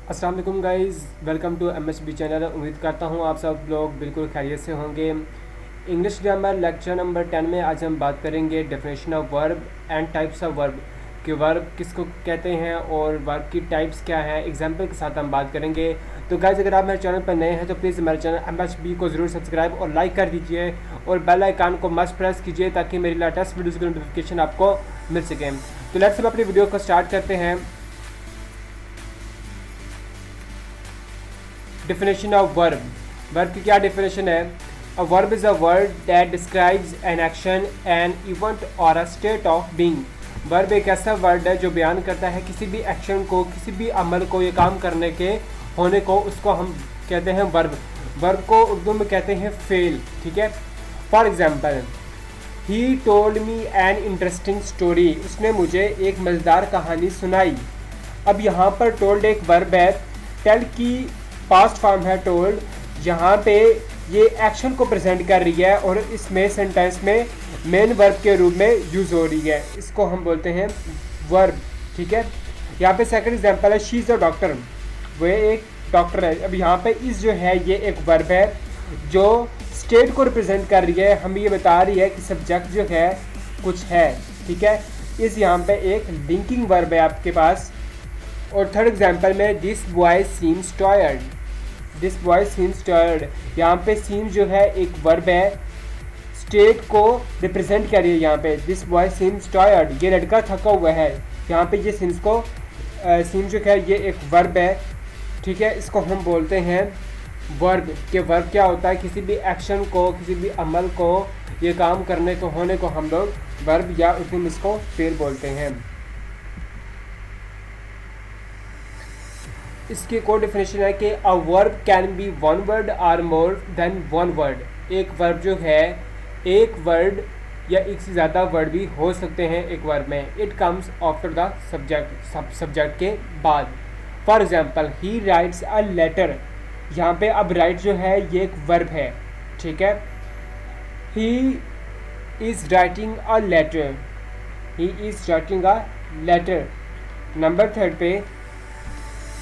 अस्सलाम वालेकुम guys, welcome to MSB channel. उम्मीद करता हूँ आप सब लोग बिल्कुल खैरियत से होंगे। इंग्लिश ग्रामर लेक्चर नंबर 10 में आज हम बात करेंगे definition of verb and types of verb कि वर्ब किसको कहते हैं और वर्ब की टाइप्स क्या है। एग्जाम्पल के साथ हम बात करेंगे। तो गाइज़, अगर आप मेरे चैनल पर नए हैं तो प्लीज़ मेरे चैनल एमएसबी को ज़रूर सब्सक्राइब और लाइक कर दीजिए और बेल आइकन को मस्ट प्रेस कीजिए ताकि मेरी लेटेस्ट वीडियोज़ की नोटिफिकेशन आपको मिल सके। तो लेट्स हम अपनी वीडियो को स्टार्ट करते हैं। Definition of verb. वर्ब की क्या डेफिनेशन है? A verb is a word that describes an action, an event or a state of being. Verb एक ऐसा वर्ड है जो बयान करता है किसी भी एक्शन को, किसी भी अमल को, ये काम करने के होने को, उसको हम कहते हैं वर्ब। वर्ब को उर्दू में कहते हैं फेल। ठीक है। For example, he told me an interesting story. उसने मुझे एक मज़ेदार कहानी सुनाई। अब यहाँ पर टोल्ड एक वर्ब है, टेल की पास्ट फॉर्म है टोल्ड, यहाँ पे ये एक्शन को प्रेजेंट कर रही है और इसमें सेंटेंस में मेन वर्ब के रूप में यूज़ हो रही है। इसको हम बोलते हैं वर्ब। ठीक है। यहाँ पे सेकंड एग्जांपल है, शी इज़ अ डॉक्टर। वह एक डॉक्टर है। अब यहाँ पे इस जो है ये एक वर्ब है जो स्टेट को रिप्रेजेंट कर रही है, हमें ये बता रही है कि सब्जेक्ट जो है कुछ है। ठीक है। इस यहाँ पे एक लिंकिंग वर्ब है आपके पास। और थर्ड एग्जांपल में, this boy seems tired. This boy seems tired, यहाँ पे सीम जो है एक वर्ब है, स्टेट को रिप्रेजेंट कर रही है। यहाँ पे दिस बॉय सीम्स टायर्ड, ये लड़का थका हुआ है। यहाँ पे ये सीम्स को सीम जो है ये एक वर्ब है। ठीक है। इसको हम बोलते हैं वर्ब। के वर्ब क्या होता है? किसी भी एक्शन को, किसी भी अमल को, ये काम करने को, होने को हम लोग वर्ब या उर्दू में इसको फेल बोलते हैं। इसकी को डेफिनेशन है कि a verb can be one word or more than one word. एक वर्ब जो है एक वर्ड या एक से ज़्यादा वर्ड भी हो सकते हैं एक वर्ब में। It comes after the subject, subject के बाद। For example, he writes a letter. यहाँ पे अब राइट जो है ये एक वर्ब है। ठीक है। He is writing a letter. He is writing a letter. Number third पे,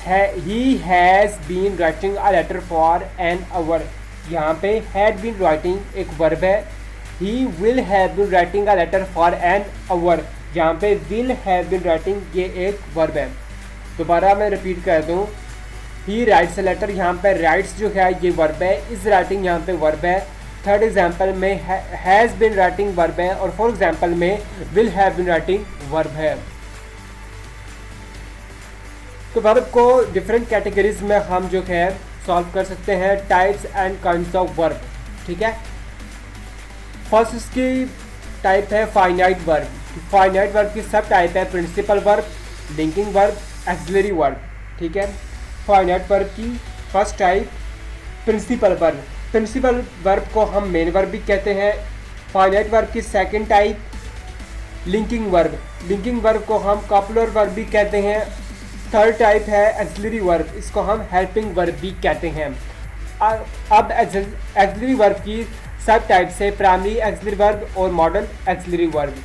he has been writing a letter for an hour। यहाँ पे had been writing एक वर्ब है। he will have been writing a letter for an hour, यहाँ पे will have been writing ये एक verb है। दोबारा मैं रिपीट कर दूँ, he writes a letter, यहाँ पे writes जो है ये वर्ब है, is writing यहाँ पे वर्ब है। थर्ड एग्जाम्पल में has been writing वर्ब है और फोर्थ एग्जाम्पल में will have been writing verb है। तो वर्ब को डिफरेंट कैटेगरीज में हम जो है सॉल्व कर सकते हैं, types and kinds of verb. ठीक है। फर्स्ट इसकी टाइप है फाइनाइट वर्ब। फाइनाइट वर्ब की सब टाइप है principal verb, linking verb, auxiliary verb. ठीक है। फाइनाइट वर्ब की first type principal verb. Principal verb को हम मेन वर्ब भी कहते हैं। फाइनाइट वर्ब की second type linking verb. Linking verb को हम कॉपुलर वर्ब भी कहते हैं। थर्ड टाइप है एक्सिलरी वर्ब, इसको हम हेल्पिंग वर्ब भी कहते हैं। अब एक्सिलरी वर्ब की सब टाइप से प्राइमरी एक्सिलरी वर्ब और model axillary verb.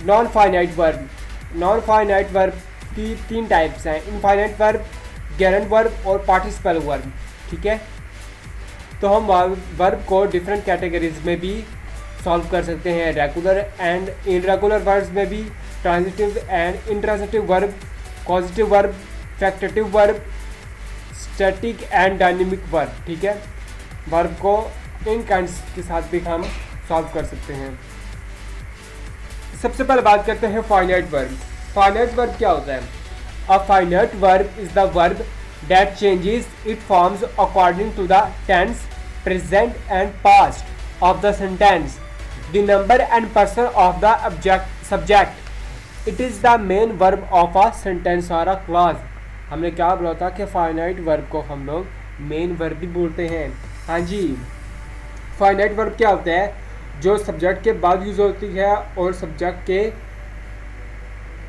Non finite verb. Non finite verb की तीन टाइप्स हैं, इनफाइनाइट वर्ब, गेरेंट वर्ब और पार्टिसिपल वर्ब। ठीक है। तो हम वर्ब को डिफरेंट कैटेगरीज में भी सॉल्व कर सकते हैं, रेगुलर एंड इनरेगुलर वर्ब्स में भी, transitive and intransitive verb, causative verb, factitive verb, static and dynamic verb. ठीक है। वर्ब को इन काइंड्स के साथ भी हम सॉल्व कर सकते हैं। सबसे पहले बात करते हैं फाइनाइट वर्ब। फाइनाइट वर्ब क्या होता है? A finite verb is the verb that changes it forms according to the tense, present and past of the sentence, the number and person of the subject. It is the main verb of a sentence or a clause। हमने क्या बोला था कि finite verb को हम लोग main verb भी बोलते हैं। हाँ जी। फाइनाइट वर्ब क्या होता है? जो सब्जेक्ट के बाद यूज़ होती है और सब्जेक्ट के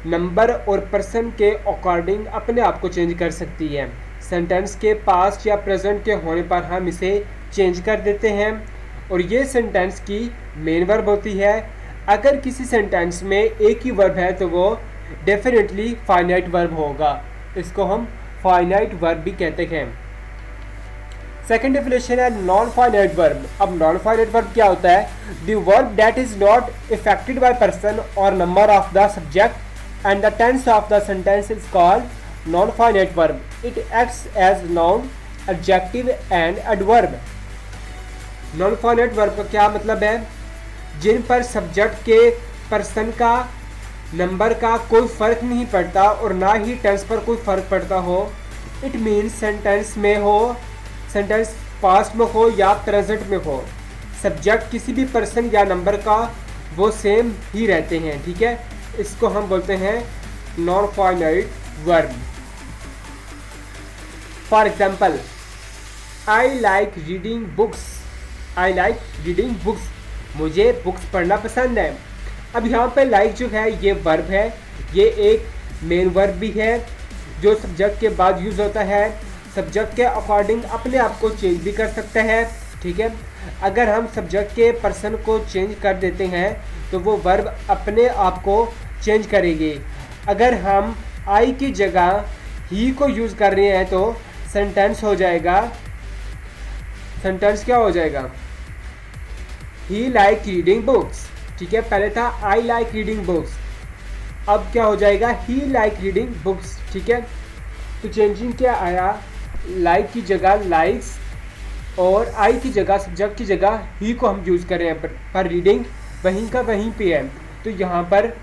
नंबर और पर्सन के अकॉर्डिंग अपने आप को चेंज कर सकती है। सेंटेंस के पास्ट या प्रेजेंट के होने पर हम इसे चेंज कर देते हैं और ये सेंटेंस की मेन वर्ब होती है। अगर किसी सेंटेंस में एक ही वर्ब है तो वो डेफिनेटली फाइनाइट वर्ब होगा, इसको हम फाइनाइट वर्ब भी कहते हैं। सेकेंड डेफिनेशन है नॉन फाइनाइट वर्ब। अब नॉन फाइनाइट वर्ब क्या होता है? The verb that is not affected by person और number of the subject and the tense of the sentence is called non finite verb. It acts as noun, adjective and adverb. Non finite verb का क्या मतलब है? जिन पर subject के, person का, number का कोई फ़र्क नहीं पड़ता और ना ही टेंस पर कोई फ़र्क पड़ता हो। इट मीन्स सेंटेंस में हो, सेंटेंस पास्ट में हो या प्रेजेंट में हो, सब्जेक्ट किसी भी पर्सन या नंबर का वो सेम ही रहते हैं। ठीक है, इसको हम बोलते हैं non finite verb. For example, I like reading books. I like reading books, मुझे बुक्स पढ़ना पसंद है। अब यहाँ पे लाइक जो है ये वर्ब है, ये एक मेन वर्ब भी है जो सब्जेक्ट के बाद यूज़ होता है। सब्जेक्ट के अकॉर्डिंग अपने आप को चेंज भी कर सकता है। ठीक है, अगर हम सब्जेक्ट के पर्सन को चेंज कर देते हैं तो वो वर्ब अपने आप को चेंज करेगी। अगर हम आई की जगह ही को यूज़ कर रहे हैं तो सेंटेंस हो जाएगा, सेंटेंस क्या हो जाएगा? ही लाइक रीडिंग बुक्स। ठीक है, पहले था आई लाइक रीडिंग बुक्स, अब क्या हो जाएगा? ही लाइक रीडिंग बुक्स। ठीक है, तो चेंजिंग क्या आया? लाइक की जगह लाइक्स और आई की जगह, सब्जेक्ट की जगह ही को हम यूज़ कर रहे हैं, पर रीडिंग वहीं का वहीं पे है। तो यहाँ पर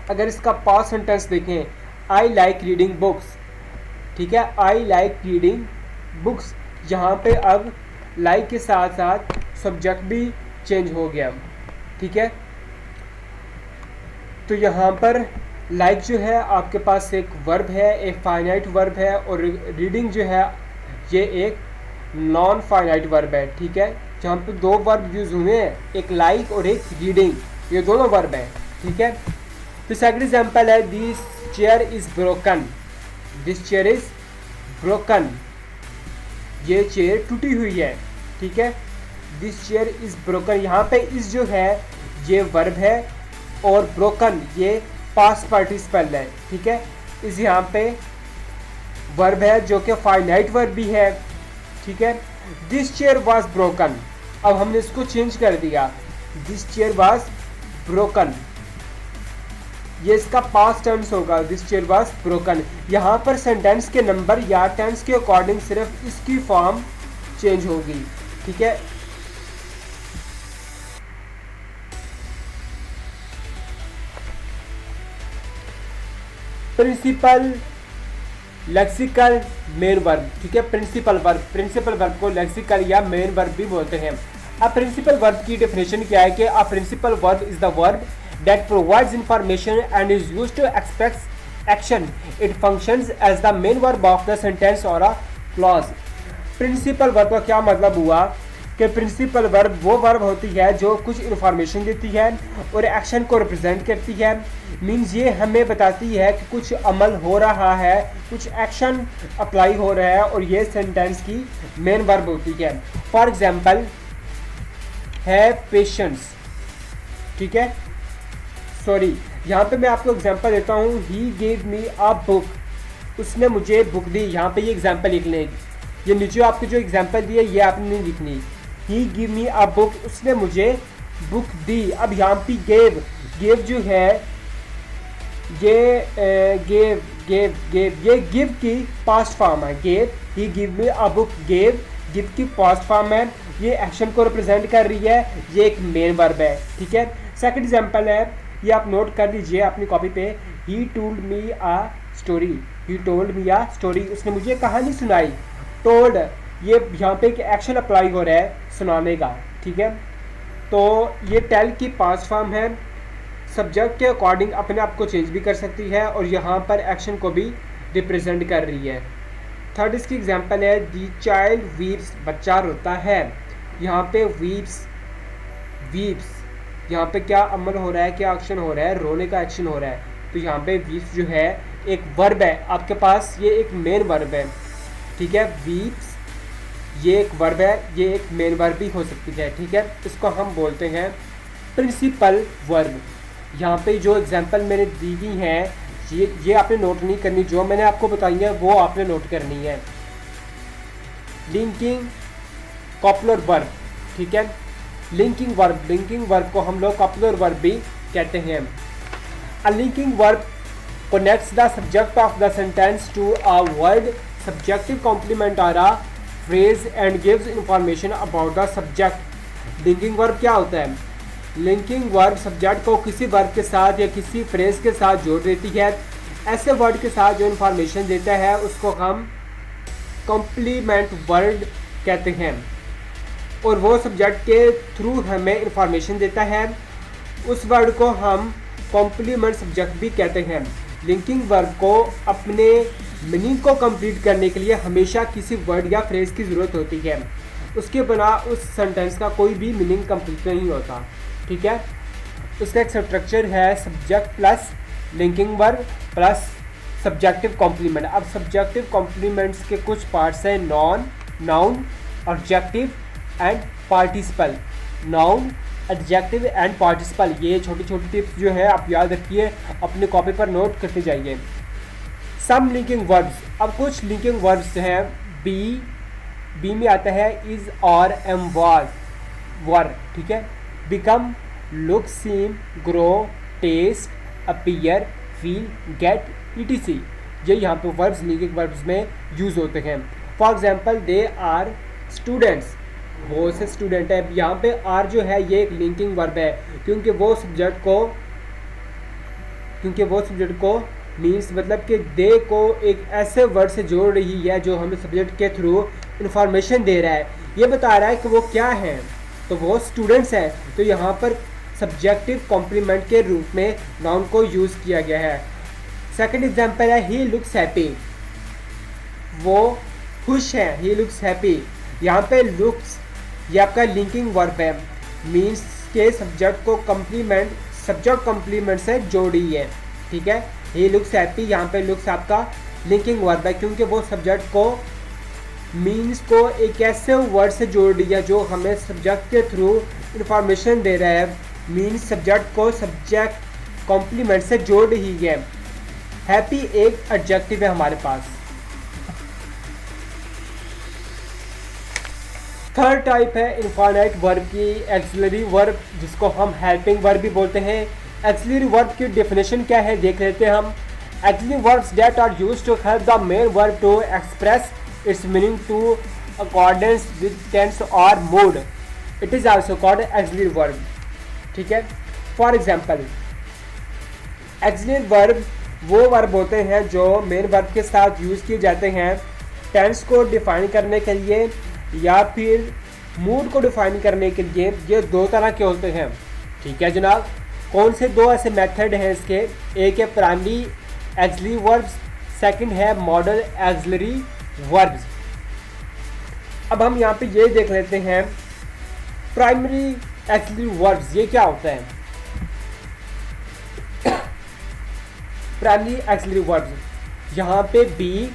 अगर इसका पास्ट सेंटेंस देखें, आई लाइक रीडिंग बुक्स। ठीक है, आई लाइक रीडिंग बुक्स, यहाँ पे अब लाइक के साथ साथ सब्जेक्ट भी चेंज हो गया। ठीक है, तो यहाँ पर लाइक जो है आपके पास एक वर्ब है, एक फाइनाइट वर्ब है, और रीडिंग जो है ये एक नॉन फाइनाइट वर्ब है। ठीक है, जहाँ पे दो वर्ब यूज़ हुए हैं, एक लाइक और एक रीडिंग, ये दोनों वर्ब हैं। ठीक है, तो सेकंड एग्जांपल है this chair is broken. This chair is broken, ये चेयर टूटी हुई है। ठीक है, दिस चेयर इज़ ब्रोकन, यहाँ पे इस जो है ये वर्ब है और ब्रोकन ये पास्ट पार्टिसिपल है। ठीक है, इस यहाँ पे वर्ब है जो कि फाइनाइट वर्ब भी है। ठीक है, दिस चेयर वाज ब्रोकन, अब हमने इसको चेंज कर दिया, दिस चेयर वाज ब्रोकन, ये इसका पास्ट टेंस होगा, दिस चेयर वाज ब्रोकन। यहाँ पर सेंटेंस के नंबर या टेंस के अकॉर्डिंग सिर्फ इसकी फॉर्म चेंज होगी। ठीक है, प्रिंसिपल लेक्सिकल मेन वर्ब। ठीक है, प्रिंसिपल वर्ब को लेक्सिकल या मेन वर्ब भी बोलते हैं। अब प्रिंसिपल वर्ब की डेफिनेशन क्या है कि a principal verb is the verb that provides information and is used to express action. It functions as the main verb of the sentence और अ क्लॉज। प्रिंसिपल वर्ब का क्या मतलब हुआ कि प्रिंसिपल वर्ब वो वर्ब होती है जो कुछ इन्फॉर्मेशन देती है और एक्शन को रिप्रेजेंट करती है। मीन्स ये हमें बताती है कि कुछ अमल हो रहा है, कुछ एक्शन अप्लाई हो रहा है, और ये सेंटेंस की मेन वर्ब होती है। For example, have patience. ठीक है, सॉरी, यहाँ पे मैं आपको एग्जांपल देता हूँ। He gave me a book, उसने मुझे बुक दी। यहाँ पे ये एग्जांपल लिख लें, ये नीचे आपको जो एग्जांपल दिए ये आपने नहीं लिखनी। ही गिव मी अ बुक, उसने मुझे बुक दी। अब यहाँ पे गेव जो है ये गेव ये गिव की पास्ट फॉर्म है। Gave, he give me a book, give की पास्ट फॉर्म है, ये एक्शन को रिप्रेजेंट कर रही है, ये एक मेन वर्ब है। ठीक है, सेकंड एग्जांपल है, ये आप नोट कर लीजिए अपनी कॉपी पे। He told me a story, he told me a story, उसने मुझे कहानी सुनाई। टोल्ड, ये यहाँ पे एक एक्शन अप्लाई हो रहा है सुनाने का। ठीक है, तो ये टेल की पास्ट फॉर्म है, सब्जेक्ट के अकॉर्डिंग अपने आप को चेंज भी कर सकती है और यहाँ पर एक्शन को भी रिप्रेजेंट कर रही है। थर्ड इसकी एग्जांपल है दी चाइल्ड वीप्स, बच्चा रोता है। यहाँ पे वीप्स यहाँ पे क्या अमल हो रहा है, क्या एक्शन हो रहा है? रोने का एक्शन हो रहा है। तो यहाँ पे वीप्स जो है एक वर्ब है आपके पास, ये एक मेन वर्ब है। ठीक है, वीप्स ये एक वर्ब है, ये एक मेन वर्ब भी हो सकती है। ठीक है, इसको हम बोलते हैं प्रिंसिपल वर्ब। यहाँ पे जो एग्जांपल मैंने दी हुई हैं ये आपने नोट नहीं करनी, जो मैंने आपको बताई है वो आपने नोट करनी है। लिंकिंग कॉपुलर वर्ब, ठीक है। लिंकिंग वर्ब को हम लोग कॉपुलर वर्ब भी कहते हैं। अ linking verb connects the subject of the sentence to a word, subjective complement or a phrase and gives information about the subject। Linking verb क्या होता है? लिंकिंग वर्ब सब्जेक्ट को किसी वर्ब के साथ या किसी फ्रेज के साथ जोड़ देती है। ऐसे वर्ड के साथ जो इंफॉर्मेशन देता है उसको हम कॉम्प्लीमेंट वर्ड कहते हैं, और वो सब्जेक्ट के थ्रू हमें इंफॉर्मेशन देता है। उस वर्ड को हम कॉम्प्लीमेंट सब्जेक्ट भी कहते हैं। लिंकिंग वर्ब को अपने मीनिंग को कंप्लीट करने के लिए हमेशा किसी वर्ड या फ्रेज की ज़रूरत होती है, उसके बिना उस सेंटेंस का कोई भी मीनिंग कंप्लीट नहीं होता, ठीक है। उसका एक स्ट्रक्चर है subject plus linking verb plus subjective complement. अब सब्जेक्टिव कॉम्प्लीमेंट्स के कुछ पार्ट्स हैं non, noun, objective and participle. Noun, adjective and participle, ये छोटी छोटी टिप्स जो है आप याद रखिए, अपने कॉपी पर नोट करते जाइए। सम लिंकिंग वर्ब्स, अब कुछ लिंकिंग वर्ब्स हैं। बी में आता है इज और एम वाज वर, ठीक है। Become, look, seem, grow, taste, appear, feel, get, etc, ये यहाँ पे वर्ब्स लिंकिंग वर्ब्स में यूज होते हैं। For example they are students, वो से स्टूडेंट है। यहाँ पे आर जो है ये एक लिंकिंग वर्ब है, क्योंकि वो सब्जेक्ट को मीन्स मतलब कि दे को एक ऐसे वर्ड से जोड़ रही है जो हमें सब्जेक्ट के थ्रू इंफॉर्मेशन दे रहा है, ये बता रहा है कि वो क्या है, तो वो स्टूडेंट्स हैं। तो यहाँ पर सब्जेक्टिव कॉम्प्लीमेंट के रूप में नाउन को यूज़ किया गया है। सेकंड एग्जांपल है ही लुक्स हैप्पी, वो खुश है, ही लुक्स हैप्पी। यहाँ पे लुक्स ये आपका लिंकिंग वर्ब है, मीन्स के सब्जेक्ट को सब्जेक्ट कॉम्प्लीमेंट से जोड़ी है, ठीक है। ही लुक्स हैप्पी, यहाँ पे लुक्स आपका लिंकिंग वर्ब है, क्योंकि वो सब्जेक्ट को मीन्स को एक ऐसे वर्ड से जोड़ दिया जो हमें सब्जेक्ट के थ्रू इंफॉर्मेशन दे रहा है, मीन्स सब्जेक्ट को सब्जेक्ट कॉम्प्लीमेंट से जोड़ रही है। हैप्पी एक एडजेक्टिव है हमारे पास। थर्ड टाइप है इनफाइनाइट वर्ब की एक्सिलरी वर्ब, जिसको हम हेल्पिंग वर्ब भी बोलते हैं। एक्सिलरी वर्ब की डेफिनेशन क्या है देख लेते हैं हम। Auxiliary verbs that are used to help the main verb to express its meaning to accordance with tense और mood, it is also called auxiliary verb, ठीक है। फॉर एग्जांपल एक्सिलरी वर्ब वो वर्ब होते हैं जो मेन वर्ब के साथ use किए जाते हैं टेंस को डिफाइन करने के लिए या फिर मूड को डिफाइन करने के लिए। ये दो तरह के होते हैं, ठीक है जनाब। कौन से दो ऐसे मेथड हैं इसके? एक है प्राइमरी एक्सिलरी वर्ब्स, सेकंड है मॉडल एक्सिलरी वर्ब्स। अब हम यहाँ पे ये देख लेते हैं प्राइमरी एक्सिलरी वर्ब्स, ये क्या होता है? प्राइमरी एक्सिलरी वर्ब्स, यहाँ पे बी,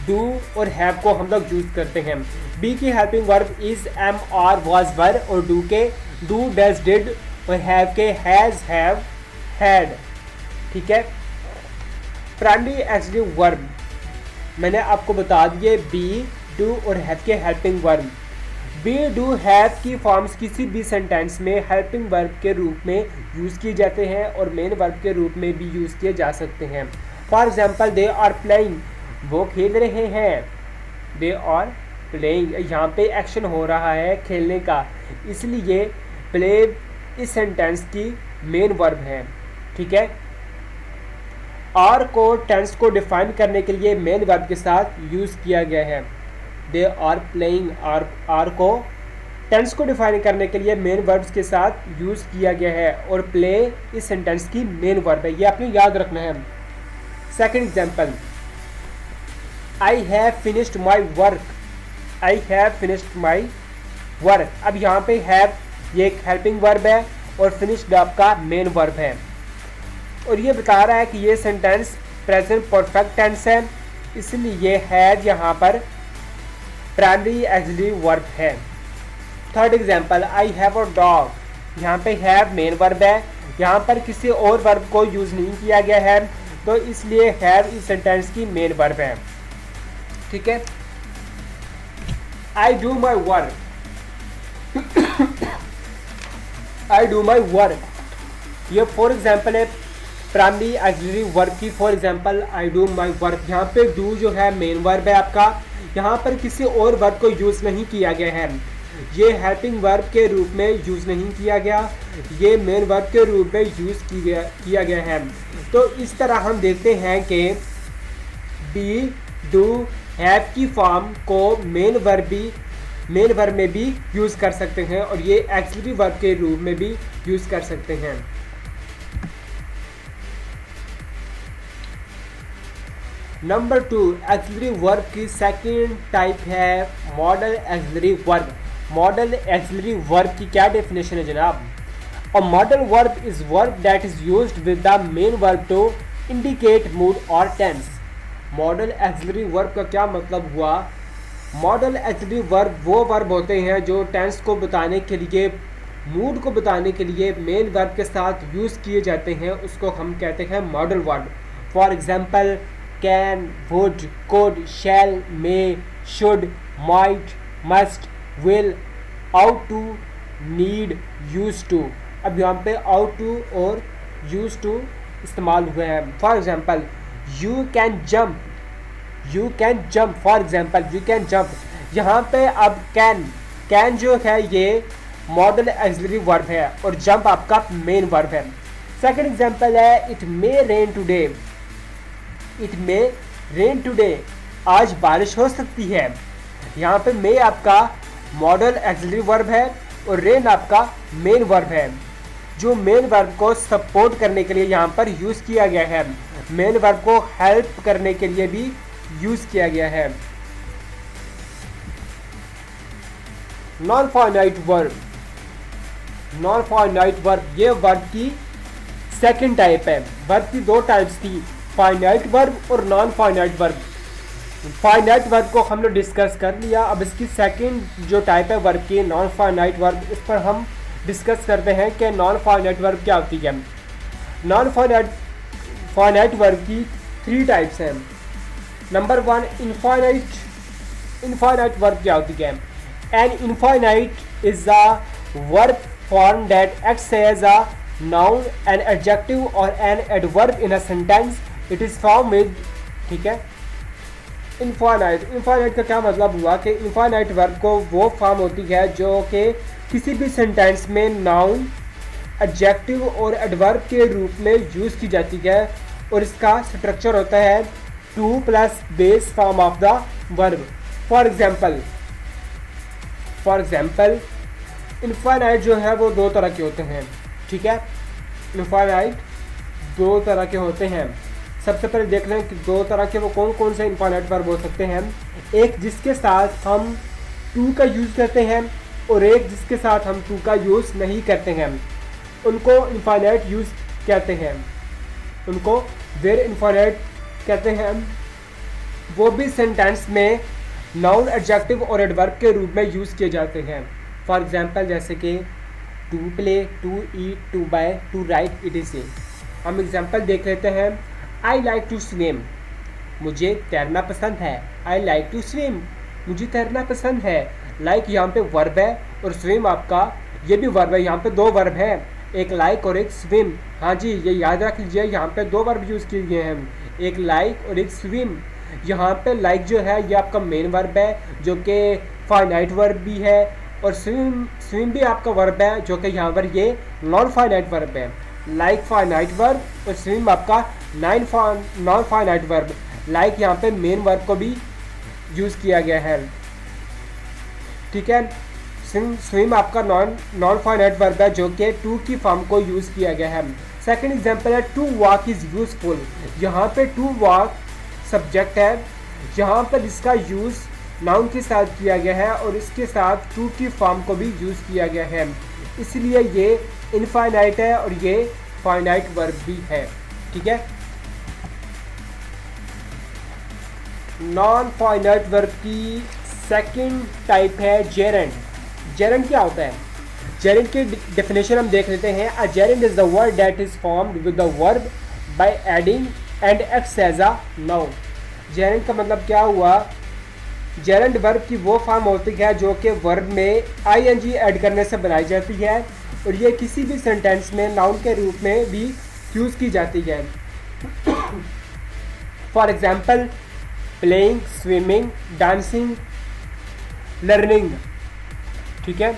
डू और हैव को हम लोग यूज करते हैं। बी की helping verb is, am, are, was, were, और डू के डू, डज, डिड, और हैव के हैज, हैव, हैड, ठीक है। प्राइमरी एक्सिलरी वर्ब मैंने आपको बता दिए बी, डू और हैव के helping verb. Be, do, have की फॉर्म्स किसी भी सेंटेंस में हेल्पिंग वर्ब के रूप में यूज़ किए जाते हैं और मेन वर्ब के रूप में भी यूज़ किए जा सकते हैं। For example they are playing, वो खेल रहे हैं। दे आर प्लेइंग, यहाँ पे एक्शन हो रहा है खेलने का, इसलिए प्ले इस सेंटेंस की मेन वर्ब है, ठीक है। आर को टेंस को डिफाइन करने के लिए मेन वर्ब के साथ यूज़ किया गया है। दे आर प्लेइंग, आर को टेंस को डिफाइन करने के लिए मेन वर्ब्स के साथ यूज़ किया गया है और प्ले इस सेंटेंस की मेन वर्ब है, ये आपने याद रखना है। Second example, I have finished my work, I have finished my work. अब यहाँ पे हैव ये एक हेल्पिंग वर्ब है और फिनिश्ड आपका मेन वर्ब है, और ये बता रहा है कि ये सेंटेंस प्रेजेंट परफेक्ट टेंस है, इसलिए हैव यहाँ पर प्राइमरी एक्सिलरी वर्ब है। Third example, I have a dog, यहाँ पे हैव मेन वर्ब है, यहाँ पर किसी और वर्ब को यूज़ नहीं किया गया है, तो इसलिए हैव इस सेंटेंस की मेन वर्ब है। ठीक है, I do my work, I do my work, ये फॉर एग्जाम्पल है प्राइमरी ऑक्सिलरी वर्ब की। For example I do my work, यहाँ पे डू जो है मेन वर्ब है आपका, यहाँ पर किसी और वर्ब को यूज़ नहीं किया गया है, ये हेल्पिंग वर्ब के रूप में यूज़ नहीं किया गया, ये मेन वर्ब के रूप में यूज़ किया गया है। तो इस तरह हम देखते हैं कि बी, डू, हैव की फॉर्म को मेन वर्ब में भी यूज़ कर सकते हैं और ये ऑक्सिलरी वर्ब के रूप में भी यूज़ कर सकते हैं। नंबर 2, ऑक्सिलरी वर्ब की सेकंड टाइप है modal auxiliary verb. Modal auxiliary verb की क्या डेफिनेशन है जनाब? A modal verb is verb that is used with the main verb to indicate mood और टेंस। मॉडल ऑक्सिलरी वर्ब का क्या मतलब हुआ? मॉडल ऑक्सिलरी वर्ब वो वर्ब होते हैं जो टेंस को बताने के लिए, मूड को बताने के लिए मेन वर्ब के साथ यूज़ किए जाते हैं, उसको हम कहते हैं modal verb. For example can, would, could, shall, may, should, might, must, will, ought to, need, use to. अब यहाँ पे आउट टू और यूज टू इस्तेमाल हुए हैं। For example you can jump, you can jump, for example you can jump. यहाँ पे अब कैन जो है ये मॉडल ऑक्सिलरी वर्ब है और जंप आपका मेन वर्ब है। सेकंड एग्जाम्पल है it may rain today, it may rain today, आज बारिश हो सकती है। यहाँ पे मे आपका मॉडल ऑक्सिलरी वर्ब है और रेन आपका मेन वर्ब है, जो मेन वर्ब को सपोर्ट करने के लिए यहाँ पर यूज़ किया गया है, मेन वर्ब को हेल्प करने के लिए भी यूज़ किया गया है। Non finite verb, non finite verb ये वर्ब की सेकंड टाइप है। वर्ब की दो टाइप्स थी, फाइनाइट वर्ब और non finite verb. Finite verb को हम लोग डिस्कस कर लिया, अब इसकी सेकंड जो टाइप है वर्ब की नॉन फाइनाइट वर्ब, उस पर हम डिस्कस करते हैं कि नॉन फाइनाइट वर्ब क्या होती है। नॉन फाइनाइट वर्ब की 3 टाइप्स हैं। नंबर 1 इनफाइनाइट वर्ब क्या होती है? An infinitive is a verb form that acts as a noun, an adjective और an adverb in a sentence, it is form with, ठीक है। इनफाइनाइट का क्या मतलब हुआ कि इनफाइनाइट वर्ब को वो फॉर्म होती है जो कि किसी भी सेंटेंस में नाउन, एडजेक्टिव और एडवर्ब के रूप में यूज़ की जाती है और इसका स्ट्रक्चर होता है two plus base form of the verb. For example infinite जो है वो 2 तरह के होते हैं, ठीक है। इनफाइनाइट 2 तरह के होते हैं। सबसे पहले देख लें कि 2 तरह के वो कौन कौन से इनफाइनाइट वर्ब हो सकते हैं। एक जिसके साथ हम टू का यूज़ करते हैं और एक जिसके साथ हम टू का यूज़ नहीं करते हैं, उनको इनफाइनाइट यूज़ कहते हैं, उनको वेर इनफाइनाइट कहते हैं। वो भी सेंटेंस में नाउन, एडजेक्टिव और एडवर्ब के रूप में यूज़ किए जाते हैं। फॉर एग्जाम्पल जैसे कि to play, to eat, to buy, to write, it is. हम एग्जाम्पल देख लेते हैं। आई लाइक टू स्विम, मुझे तैरना पसंद है। आई लाइक टू स्विम, मुझे तैरना पसंद है। लाइक यहाँ पे वर्ब है और स्विम आपका ये भी वर्ब है। यहाँ पे 2 वर्ब हैं, एक लाइक और एक स्विम। हाँ जी, ये याद रख लीजिए, यहाँ पे 2 वर्ब यूज़ किए गए हैं, एक लाइक और एक स्विम। यहाँ पे लाइक जो है ये आपका मेन वर्ब है जो कि फाइनाइट वर्ब भी है, और स्विम भी आपका वर्ब है जो कि यहाँ पर ये नॉन फाइनाइट वर्ब है। लाइक फाइनाइट वर्ब और स्विम आपका नॉन फाइनाइट वर्ब। लाइक यहाँ पे मेन वर्ब को भी यूज़ किया गया है, ठीक है। स्विम आपका नॉन फाइनाइट वर्ब है जो कि टू की फॉर्म को यूज़ किया गया है। सेकंड एग्जांपल है टू वॉक इज़ यूजफुल। यहाँ पे टू वॉक सब्जेक्ट है, यहाँ पर इसका यूज़ नाउन के साथ किया गया है और इसके साथ टू की फॉर्म को भी यूज़ किया गया है, इसलिए ये इनफाइनाइट है और ये फाइनाइट वर्ब भी है, ठीक है। नॉन फाइनाइट वर्ब की सेकंड टाइप है जेरेंड। जेरेंड क्या होता है? जेरेंड की डेफिनेशन हम देख लेते हैं। A gerund is the word that is formed with the verb by adding and acts as a noun. Gerund का मतलब क्या हुआ, जेरेंड वर्ब की वो फॉर्म होती है जो कि वर्ब में आईएनजी ऐड करने से बनाई जाती है और ये किसी भी सेंटेंस में नाउन के रूप में भी यूज़ की जाती है। For example playing, swimming, dancing, learning. ठीक है,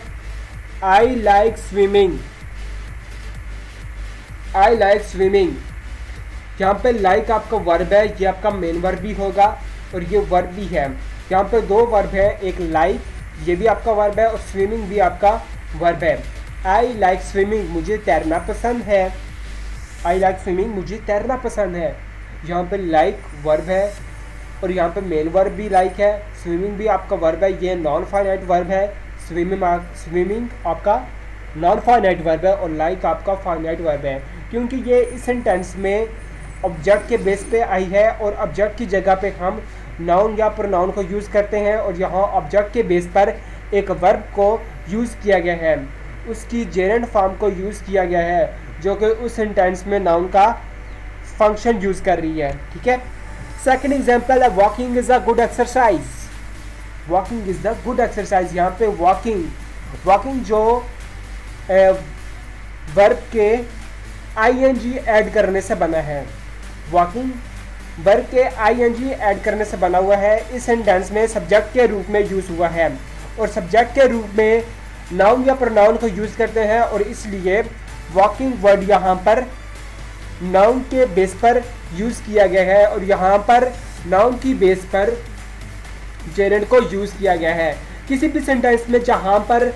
आई like swimming, I like swimming. यहाँ पे लाइक आपका वर्ब है, ये आपका मेन वर्ब भी होगा और ये वर्ब भी है। यहाँ पे दो वर्ब है, एक लाइक ये भी आपका वर्ब है और स्विमिंग भी आपका वर्ब है। आई लाइक स्विमिंग, मुझे तैरना पसंद है। आई लाइक स्विमिंग, मुझे तैरना पसंद है। यहाँ पे लाइक वर्ब है और यहाँ पे मेन वर्ब भी लाइक है, स्विमिंग भी आपका वर्ब है, ये नॉन फाइनाइट वर्ब है। स्विमिंग आपका नॉन फाइनाइट वर्ब है और लाइक आपका फाइनाइट वर्ब है, क्योंकि ये इस सेंटेंस में ऑब्जेक्ट के बेस पे आई है और ऑब्जेक्ट की जगह पे हम नाउन या प्रोनाउन को यूज़ करते हैं और यहाँ ऑब्जेक्ट के बेस पर एक वर्ब को यूज़ किया गया है, उसकी जेरेंड फॉर्म को यूज़ किया गया है जो कि उस सेंटेंस में नाउन का फंक्शन यूज़ कर रही है। ठीक है, सेकेंड एग्जाम्पल है walking is a good exercise. Walking is the good exercise. यहाँ पे वॉकिंग जो वर्ब के आईएनजी ऐड करने से बना है, वॉकिंग वर्ब के आईएनजी ऐड करने से बना हुआ है। इस सेंटेंस में सब्जेक्ट के रूप में यूज़ हुआ है और सब्जेक्ट के रूप में नाउन या प्रोनाउन को यूज़ करते हैं और इसलिए वॉकिंग वर्ड यहाँ पर नाउन के बेस पर यूज़ किया गया है और यहाँ पर नाउन की बेस पर जेरेंड को यूज़ किया गया है। किसी भी सेंटेंस में जहाँ पर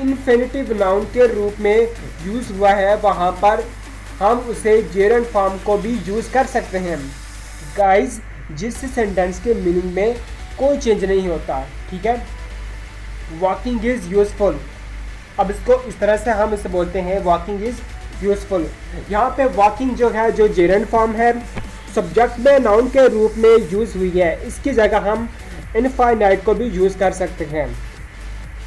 इन्फिनिटिव नाउन के रूप में यूज़ हुआ है वहाँ पर हम उसे जेरेंड फॉर्म को भी यूज़ कर सकते हैं। गाइस, जिस सेंटेंस के मीनिंग में कोई चेंज नहीं होता। ठीक है, वॉकिंग इज़ यूज़फुल। अब इसको इस तरह से हम इसे बोलते हैं, वॉकिंग इज़ यूज़फुल। यहाँ पे वॉकिंग जो है, जो जेरेंड फॉर्म है, सब्जेक्ट में नाउन के रूप में यूज़ हुई है। इसकी जगह हम इनफाइनाइट को भी यूज़ कर सकते हैं।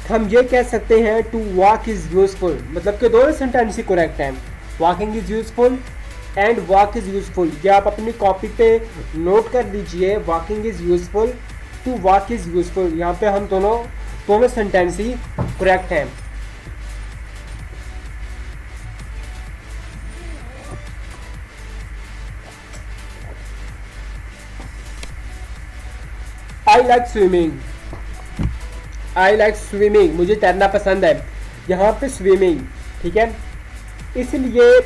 हम ये कह सकते हैं टू वॉक इज़ यूज़फुल, मतलब कि दोनों सेंटेंस ही करेक्ट हैं। Walking is useful and walk is useful, ये आप अपनी कॉपी पे नोट कर दीजिए। Walking is useful, to walk is useful, यहाँ पे हम दोनों सेंटेंस ही करेक्ट हैं। I like swimming, I like swimming, मुझे तैरना पसंद है। यहाँ पे स्विमिंग, ठीक है, इसलिए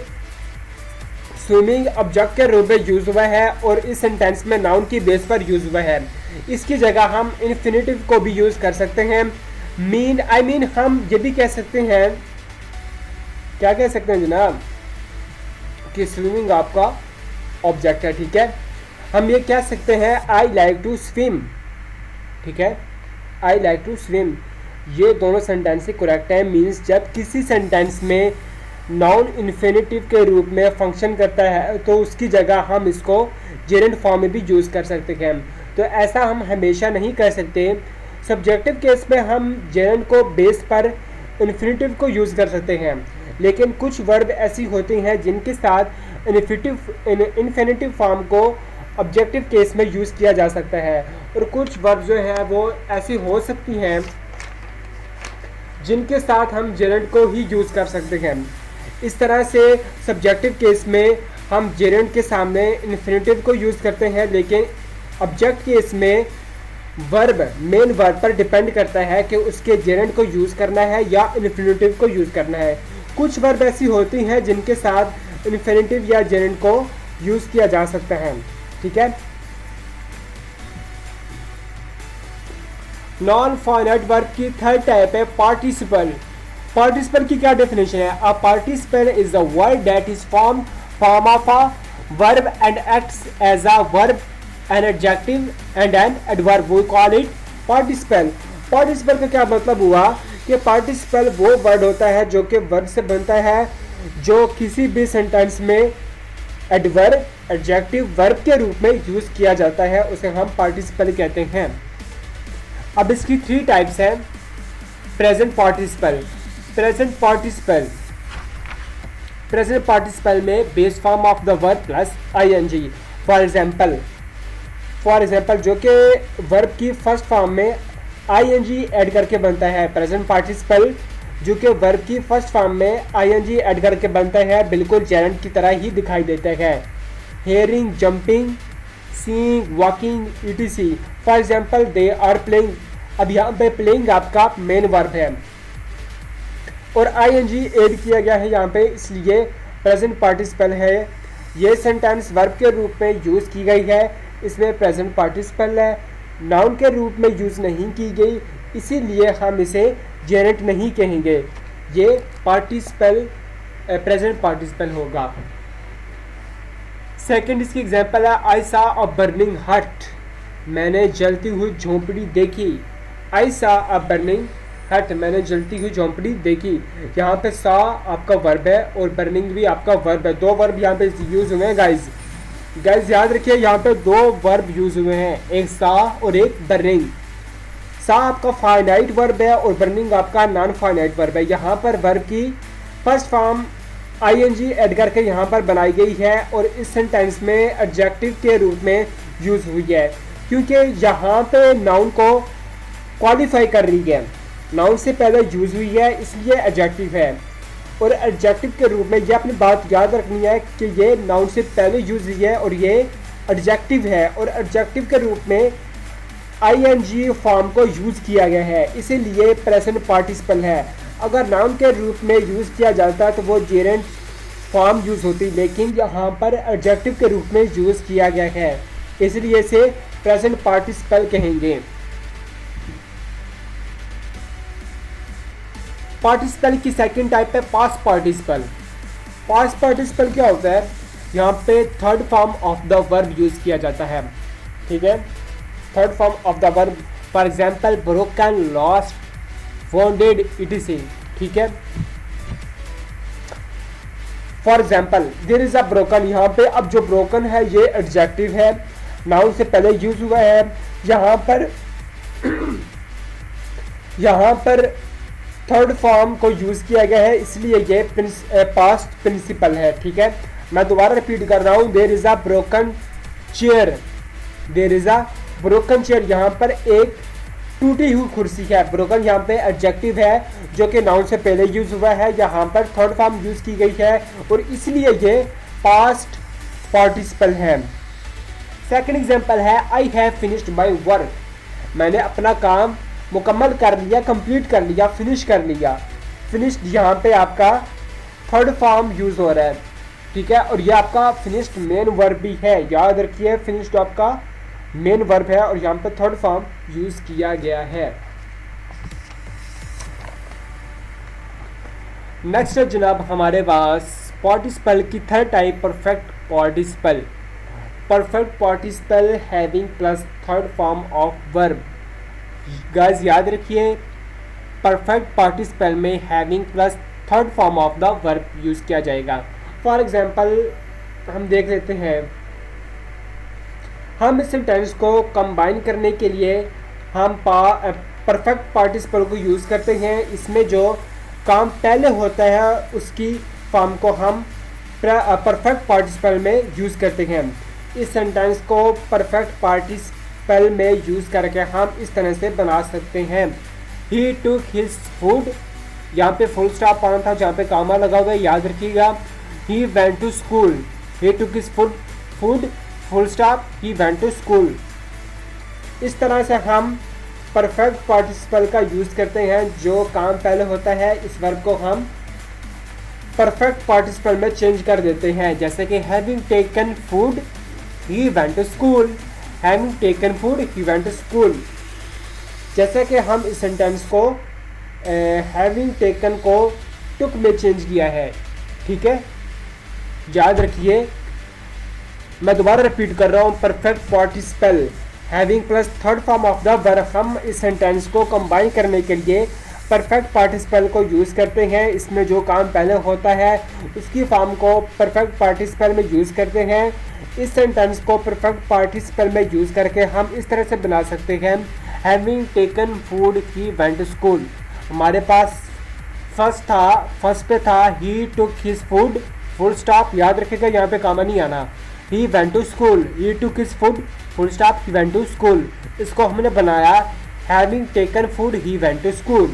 स्विमिंग ऑब्जेक्ट के रूप में यूज़ हुआ है और इस सेंटेंस में नाउन की बेस पर यूज़ हुआ है। इसकी जगह हम इन्फिनिटिव को भी यूज़ कर सकते हैं। मीन हम ये भी कह सकते हैं, क्या कह सकते हैं जनाब, कि स्विमिंग आपका ऑब्जेक्ट है। ठीक है, हम ये कह सकते हैं आई लाइक टू स्विम। ठीक है, आई लाइक टू स्विम, ये दोनों सेंटेंस ही करेक्ट है। मीन्स जब किसी सेंटेंस में नाउन इन्फिनिटिव के रूप में फंक्शन करता है तो उसकी जगह हम इसको जेरेंड फॉर्म में भी यूज़ कर सकते हैं। तो ऐसा हम हमेशा नहीं कर सकते। सब्जेक्टिव केस में हम जेरेंड को बेस पर इन्फिनिटिव को यूज़ कर सकते हैं, लेकिन कुछ वर्ब ऐसी होती हैं जिनके साथ इन्फिनिटिव फॉर्म को ऑब्जेक्टिव केस में यूज़ किया जा सकता है और कुछ वर्ब जो है वो ऐसी हो सकती हैं जिनके साथ हम जेरेंड को ही यूज़ कर सकते हैं। इस तरह से सब्जेक्टिव केस में हम जेरेंड के सामने इन्फिनिटिव को यूज़ करते हैं, लेकिन ऑब्जेक्ट केस में वर्ब मेन वर्ब पर डिपेंड करता है कि उसके जेरेंड को यूज़ करना है या इन्फिनिटिव को यूज़ करना है। कुछ वर्ब ऐसी होती हैं जिनके साथ इन्फिनिटिव या जेरेंड को यूज़ किया जा सकता है। ठीक है, नॉन फाइनाइट वर्ब की थर्ड टाइप है पार्टिसिपल। पार्टिसिपल की क्या डेफिनेशन है? A participle is a word that is form of a verb and acts as a verb, an adjective and an adverb, we call it participle. Participle का क्या मतलब हुआ कि participle वो वर्ड होता है जो कि वर्ब से बनता है, जो किसी भी सेंटेंस में एडवर्ब, एडजेक्टिव, वर्ब के रूप में यूज़ किया जाता है, उसे हम पार्टिसिपल कहते हैं। अब इसकी थ्री टाइप्स हैं। प्रेजेंट पार्टिसिपल, प्रेजेंट पार्टिसिपल में base form of the verb plus ING. For example जो कि वर्ब की फर्स्ट फॉर्म में आईएनजी ऐड करके बनता है। प्रेजेंट पार्टिसिपल जो कि वर्ब की फर्स्ट फॉर्म में आईएनजी ऐड करके बनता है, बिल्कुल जेरेंट की तरह ही दिखाई देता है। Hearing, jumping, seeing, walking, ETC. For example they are playing, अब यहाँ पे प्लेइंग आपका मेन वर्ब है और आईएनजी ऐड किया गया है यहाँ पे, इसलिए प्रेजेंट पार्टिसिपल है। ये सेंटेंस वर्ब के रूप में यूज़ की गई है, इसमें प्रेजेंट पार्टिसिपल है, नाउन के रूप में यूज़ नहीं की गई, इसीलिए हम इसे जेरेंट नहीं कहेंगे, ये पार्टिसिपल प्रेजेंट पार्टिसिपल होगा। सेकंड इसकी एग्जांपल है आई सॉ अ बर्निंग हट, मैंने जलती हुई झोंपड़ी देखी। आई सॉ अ बर्निंग हट, मैंने जलती हुई झोंपड़ी देखी। यहाँ पे सॉ आपका वर्ब है और बर्निंग भी आपका वर्ब है, दो वर्ब यहाँ पे यूज हुए हैं गाइज याद रखिए, यहाँ पे दो वर्ब यूज हुए हैं, एक सॉ और एक बर्निंग। सॉ आपका फाइनाइट वर्ब है और बर्निंग आपका नॉन फाइनाइट वर्ब है। यहाँ पर वर्ब की फर्स्ट फॉर्म आईएनजी ऐड करके यहाँ पर बनाई गई है और इस सेंटेंस में एडजेक्टिव के रूप में यूज हुई है, क्योंकि यहाँ पे नाउन को क्वालिफाई कर रही है, नाउन से पहले यूज हुई है इसलिए एडजेक्टिव है। और एडजेक्टिव के रूप में ये अपनी बात याद रखनी है कि ये नाउन से पहले यूज हुई है और ये एडजेक्टिव है, और एडजेक्टिव के रूप में आईएनजी फॉर्म को यूज किया गया है, इसीलिए प्रेजेंट पार्टिसिपल है। अगर नाउन के रूप में यूज किया जाता तो वो जेरेंट फॉर्म यूज होती, लेकिन यहाँ पर एडजेक्टिव के रूप में यूज किया गया है, इसलिए इसे प्रेजेंट पार्टिसिपल कहेंगे। पार्टिसिपल की सेकंड टाइप है पास्ट पार्टिसिपल। पास्ट पार्टिसिपल क्या होता है, यहाँ पे third form of the verb use किया जाता है, ठीक है, third form of the verb. For example broken, lost, wounded, ETC, ठीक है। For example there is a broken, यहाँ पे अब जो ब्रोकन है ये एडजेक्टिव है, नाउन से पहले यूज हुआ है। यहाँ पर थर्ड फॉर्म को यूज किया गया है, इसलिए ये पास्ट प्रिंसिपल है, ठीक है। मैं दोबारा रिपीट कर रहा हूँ, there is a broken chair, there is a broken chair, यहाँ पर एक टूटी हुई कुर्सी है। ब्रोकन यहाँ पे एडजेक्टिव है जो कि नाउन से पहले यूज हुआ है, यहाँ पर थर्ड फॉर्म यूज की गई है और इसलिए ये पास्ट पार्टिसिपल है। सेकंड एग्जांपल है I have finished my work, मैंने अपना काम मुकम्मल कर लिया, कंप्लीट कर लिया, फिनिश कर लिया। फिनिश्ड यहाँ पे आपका थर्ड फॉर्म यूज हो रहा है, ठीक है, और ये आपका फिनिश्ड मेन वर्ब भी है, याद रखिए फिनिश्ड आपका मेन वर्ब है और यहाँ पे थर्ड फॉर्म यूज किया गया है। नेक्स्ट है जनाब हमारे पास पार्टिसिपल की third type perfect participle. Perfect participle having plus third form of verb. Guys याद रखिए परफेक्ट पार्टिसिपल में having plus third form of the verb use किया जाएगा। फॉर एग्जांपल हम देख लेते हैं, हम इस सेंटेंस को कंबाइन करने के लिए हम परफेक्ट पार्टिसिपल को यूज़ करते हैं। इसमें जो काम पहले होता है उसकी फॉर्म को हम परफेक्ट पार्टिसिपल में यूज़ करते हैं। इस सेंटेंस को परफेक्ट पार्टिसिपल में यूज़ करके हम इस तरह से बना सकते हैं, ही टुक हिज फूड, यहाँ पे फुल स्टॉप आना था जहाँ पे कामा लगा हुआ है, याद रखिएगा। He went to school, he took his food full stop, he went to school. इस तरह से हम परफेक्ट पार्टिसिपल का यूज़ करते हैं, जो काम पहले होता है इस वर्ब को हम परफेक्ट पार्टिसिपल में चेंज कर देते हैं। जैसे कि having taken food he went to school, having taken food he went to school. जैसे कि हम इस सेंटेंस को हैविंग टेकन को टुक में चेंज किया है, ठीक है, याद रखिए। मैं दोबारा रिपीट कर रहा हूँ, perfect participle having plus third form of the verb. हम इस सेंटेंस को कंबाइन करने के लिए परफेक्ट पार्टिसिपल को यूज़ करते हैं। इसमें जो काम पहले होता है उसकी फॉर्म को परफेक्ट पार्टिसिपल में यूज़ करते हैं। इस सेंटेंस को परफेक्ट पार्टिसिपल में यूज़ करके हम इस तरह से बना सकते हैं, having taken food he went to school. हमारे पास फर्स्ट पे था he took his food, full stop, याद रखिएगा यहाँ पे कामा नहीं आना। He went to school, he took his food, full stop, he went to school. इसको हमने बनाया having taken food, he went to school.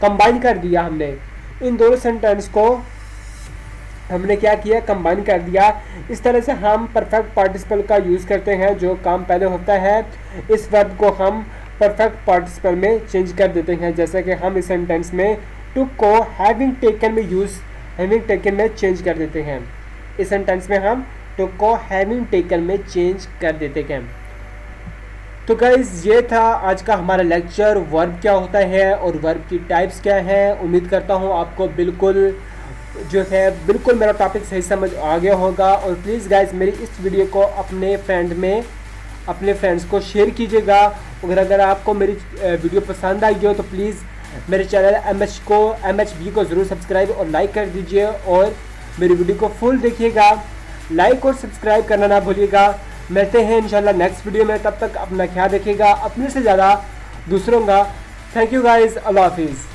Combine कर दिया हमने इन दोनों सेंटेंस को, हमने क्या किया, कंबाइन कर दिया। इस तरह से हम परफेक्ट पार्टिसिपल का यूज़ करते हैं। जो काम पहले होता है इस वर्ब को हम परफेक्ट पार्टिसिपल में चेंज कर देते हैं। जैसे कि हम इस सेंटेंस में टुक को हैविंग टेकन में हैविंग टेकन में चेंज कर देते हैं। इस सेंटेंस में हम टुक को हैविंग टेकन में चेंज कर देते हैं। तो गाइस ये था आज का हमारा लेक्चर, वर्ब क्या होता है और वर्ब की टाइप्स क्या है। उम्मीद करता हूँ आपको बिल्कुल मेरा टॉपिक सही समझ आ गया होगा। और प्लीज़ गाइस मेरी इस वीडियो को अपने फ्रेंड्स को शेयर कीजिएगा। अगर आपको मेरी वीडियो पसंद आई हो तो प्लीज़ मेरे चैनल MHB को ज़रूर सब्सक्राइब और लाइक कर दीजिए और मेरी वीडियो को फुल देखिएगा। लाइक और सब्सक्राइब करना ना भूलिएगा। मिलते हैं इंशाल्लाह नेक्स्ट वीडियो में, तब तक अपना ख्याल रखिएगा, अपने से ज़्यादा दूसरों का। थैंक यू गाइस, अल्लाह हाफिज़।